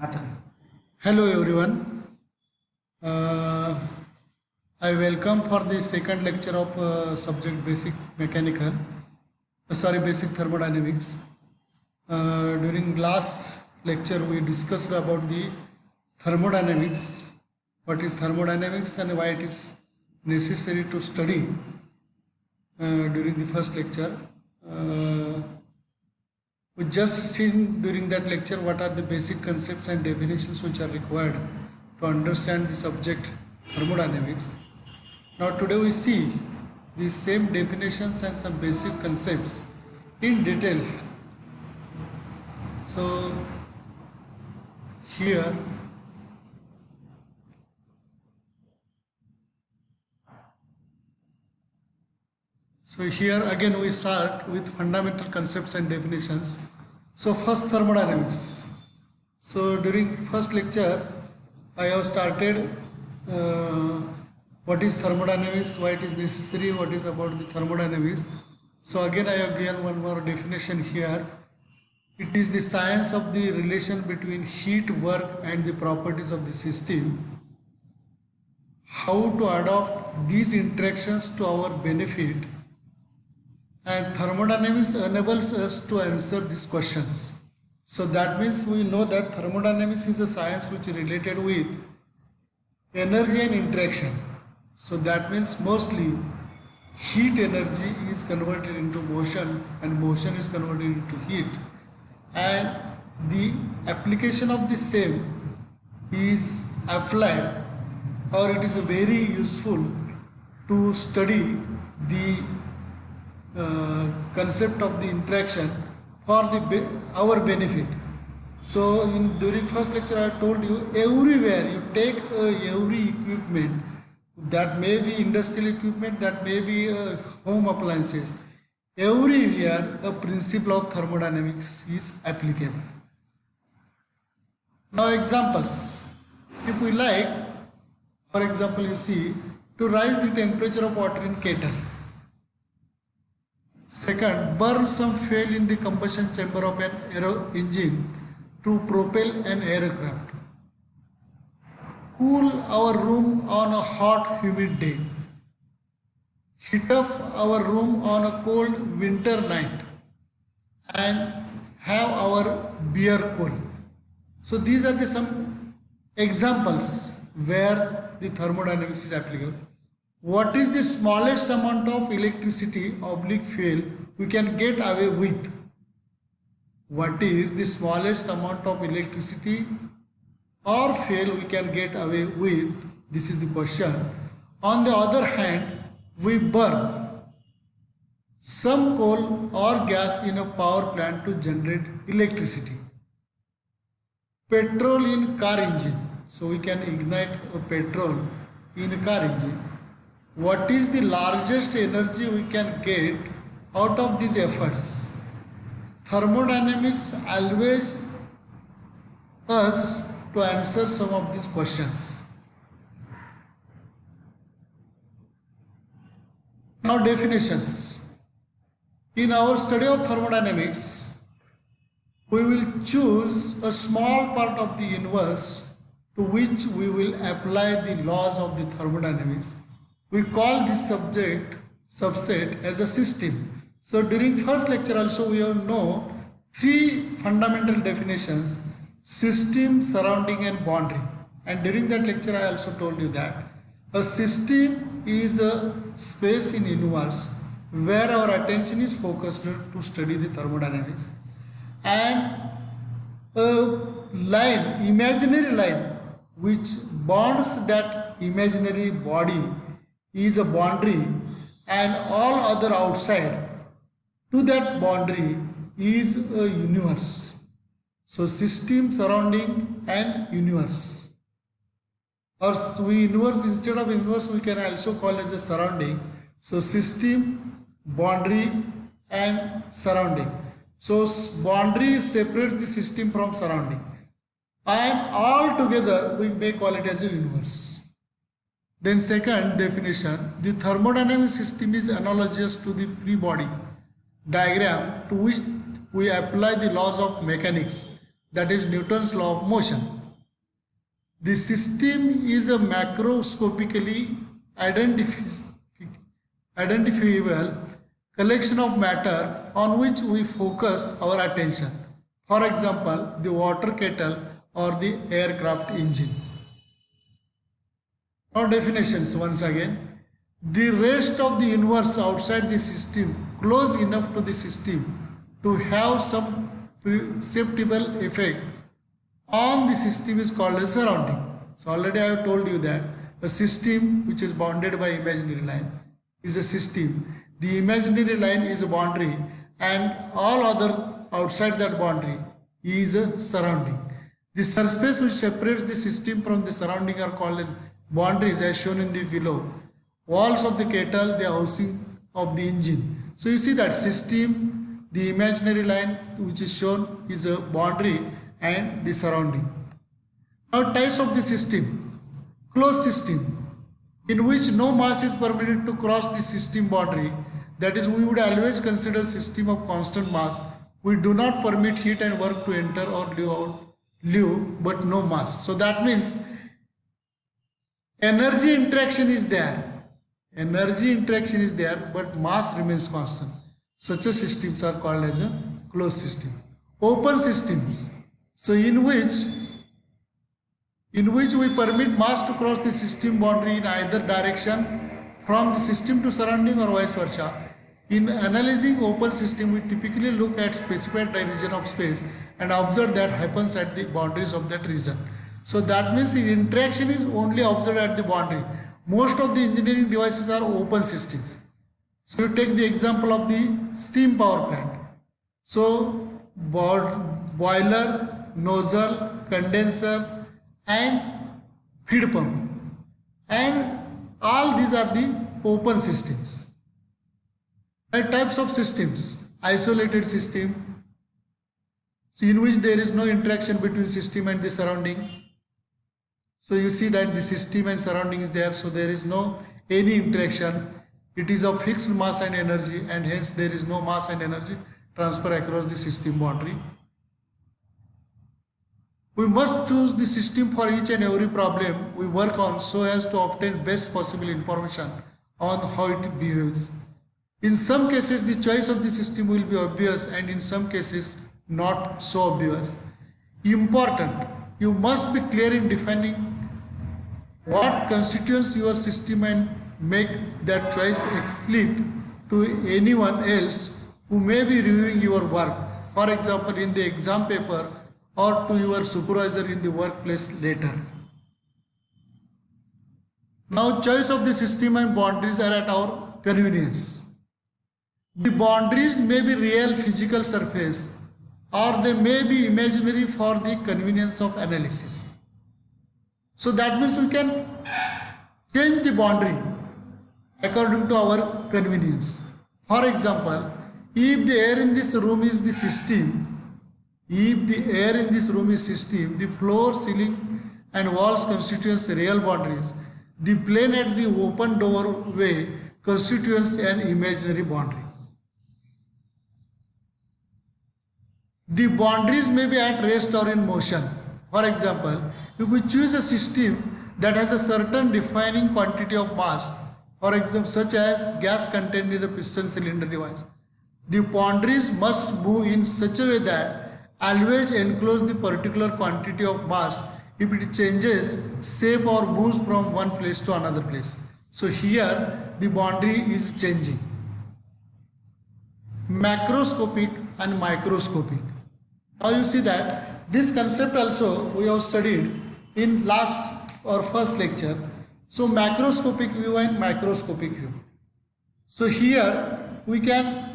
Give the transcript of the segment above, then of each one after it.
Atal. Hello everyone. Uh, I welcome for the second lecture of subject basic thermodynamics. During last lecture we discussed about the thermodynamics, what is thermodynamics and why it is necessary to study during the first lecture. We just seen during that lecture what are the basic concepts and definitions which are required to understand the subject thermodynamics. Now today we see the same definitions and some basic concepts in detail. So here again we start with fundamental concepts and definitions. So first, thermodynamics. So during first lecture I have started what is thermodynamics, why it is necessary, what is about the thermodynamics. So again I have given one more definition here. It is the science of the relation between heat, work and the properties of the system. How to adopt these interactions to our benefit, and thermodynamics enables us to answer these questions. So that means we know that thermodynamics is a science which is related with energy and interaction. So that means mostly heat energy is converted into motion and motion is converted into heat, and the application of the same is applied, or it is very useful to study the concept of the interaction for our benefit. So during first lecture I told you, everywhere you take every equipment, that may be industrial equipment, that may be home appliances, everywhere a principle of thermodynamics is applicable. Now examples, if we like, for example, you see, to rise the temperature of water in kettle. Second, burn some fuel in the combustion chamber of an aero engine to propel an aircraft. Cool our room on a hot, humid day. Heat up our room on a cold winter night and have our beer cool. So these are some examples where the thermodynamics is applicable. What is the smallest amount of electricity oblique fuel we can get away with? What is the smallest amount of electricity or fuel we can get away with? This is the question. On the other hand, we burn some coal or gas in a power plant to generate electricity. Petrol in car engine. So we can ignite a petrol in a car engine. What is the largest energy we can get out of these efforts? Thermodynamics always us to answer some of these questions. Now definitions. In our study of thermodynamics, we will choose a small part of the universe to which we will apply the laws of the thermodynamics. We call this subset as a system. So during first lecture also we have know three fundamental definitions: system, surrounding and boundary. And during that lecture I also told you that a system is a space in universe where our attention is focused to study the thermodynamics, and a line, imaginary line, which bonds that imaginary body is a boundary, and all other outside to that boundary is a universe. So system, surrounding and universe, or universe, instead of universe we can also call it as a surrounding. So system, boundary and surrounding. So boundary separates the system from surrounding, and all together we may call it as a universe. Then second definition, the thermodynamic system is analogous to the free body diagram to which we apply the laws of mechanics that is Newton's law of motion. The system is a macroscopically identifiable collection of matter on which we focus our attention. For example, the water kettle or the aircraft engine. Now definitions once again. The rest of the universe outside the system, close enough to the system to have some perceptible effect on the system, is called a surrounding. So already I have told you that a system which is bounded by imaginary line is a system. The imaginary line is a boundary and all other outside that boundary is a surrounding. The surface which separates the system from the surrounding are called boundaries, as shown in the below. Walls of the kettle, the housing of the engine. So you see that system, the imaginary line which is shown is a boundary and the surrounding. Now types of the system. Closed system, in which no mass is permitted to cross the system boundary. That is, we would always consider system of constant mass. We do not permit heat and work to enter or leave, but no mass. So that means energy interaction is there. Energy interaction is there, but mass remains constant. Such a systems are called as a closed system. Open systems, so in which we permit mass to cross the system boundary in either direction from the system to surrounding or vice versa. In analyzing open system, we typically look at specified region of space and observe that happens at the boundaries of that region. So that means the interaction is only observed at the boundary. Most of the engineering devices are open systems. So you take the example of the steam power plant. So boiler, nozzle, condenser and feed pump, and all these are the open systems. And types of systems: isolated system, so in which there is no interaction between system and the surrounding. So you see that the system and surrounding is there, so there is no any interaction. It is of fixed mass and energy, and hence there is no mass and energy transfer across the system boundary. We must choose the system for each and every problem we work on so as to obtain best possible information on how it behaves. In some cases, the choice of the system will be obvious, and in some cases not so obvious. Important: you must be clear in defining what constitutes your system and make that choice explicit to anyone else who may be reviewing your work, for example in the exam paper, or to your supervisor in the workplace later. Now, choice of the system and boundaries are at our convenience. The boundaries may be real physical surface, or they may be imaginary for the convenience of analysis. So that means we can change the boundary according to our convenience. For example, if the air in this room is the system, the floor, ceiling and walls constitutes real boundaries. The plane at the open doorway constitutes an imaginary boundary. The boundaries may be at rest or in motion. For example, if we choose a system that has a certain defining quantity of mass, for example such as gas contained in a piston cylinder device, the boundaries must move in such a way that always enclose the particular quantity of mass if it changes shape or moves from one place to another place. So here the boundary is changing. Macroscopic and microscopic. Now you see that this concept also we have studied in last or first lecture. So macroscopic view and microscopic view. So here we can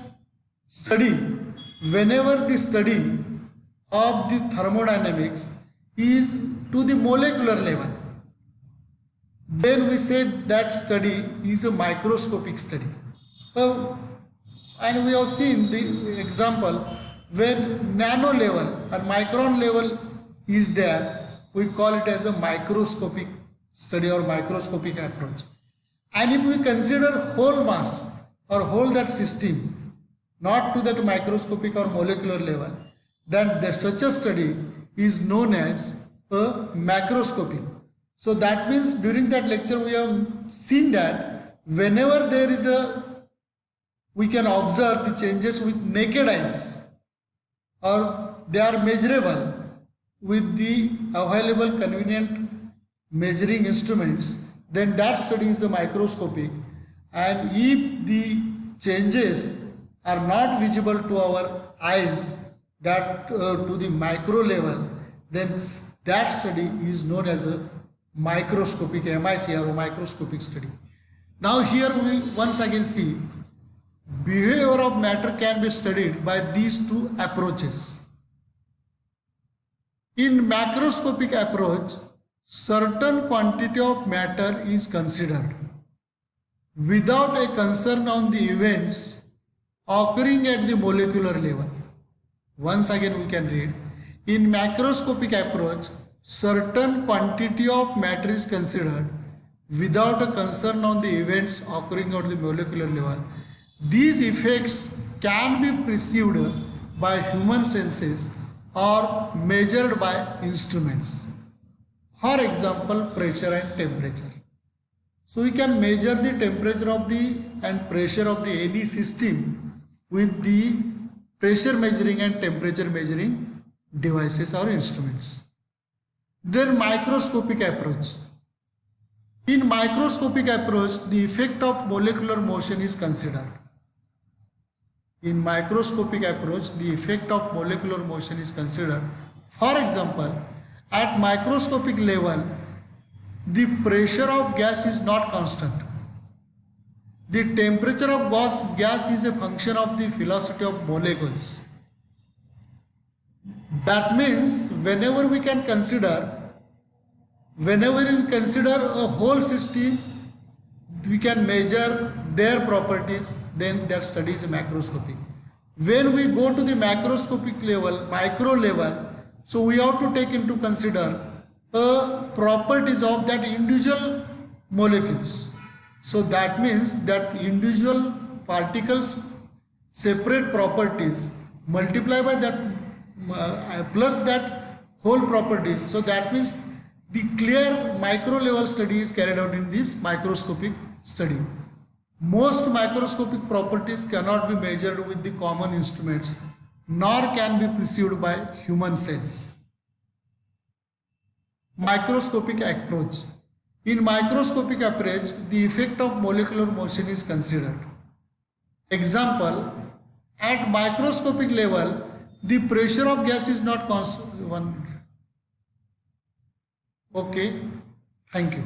study whenever the study of the thermodynamics is to the molecular level, then we said that study is a microscopic study. And we have seen the example when nano level or micron level is there, we call it as a microscopic study or microscopic approach. And if we consider whole mass or whole that system, not to that microscopic or molecular level, then such a study is known as a macroscopic. So that means during that lecture we have seen that whenever there is a, we can observe the changes with naked eyes or they are measurable with the available convenient measuring instruments, then that study is a microscopic. And if the changes are not visible to our eyes, that to the micro level, then that study is known as a microscopic MICR or microscopic study. Now here we once again see behavior of matter can be studied by these two approaches. In macroscopic approach, certain quantity of matter is considered without a concern on the events occurring at the molecular level. Once again we can read, in macroscopic approach, certain quantity of matter is considered without a concern on the events occurring at the molecular level. These effects can be perceived by human senses or measured by instruments. For example, pressure and temperature. So we can measure the temperature of the and pressure of the any system with the pressure measuring and temperature measuring devices or instruments. Then microscopic approach. In microscopic approach, the effect of molecular motion is considered. In microscopic approach, the effect of molecular motion is considered. For example, at microscopic level, the pressure of gas is not constant. The temperature of gas is a function of the velocity of molecules. That means whenever we consider a whole system, we can measure their properties, then that study is macroscopic. When we go to the macroscopic level, micro level, so we have to take into consider properties of that individual molecules. So that means that individual particles separate properties multiply by that plus that whole properties. So that means the clear micro level study is carried out in this microscopic study. Most microscopic properties cannot be measured with the common instruments, nor can be perceived by human sense. Microscopic approach. In microscopic approach, the effect of molecular motion is considered. Example, at microscopic level, the pressure of gas is not constant. Okay, thank you.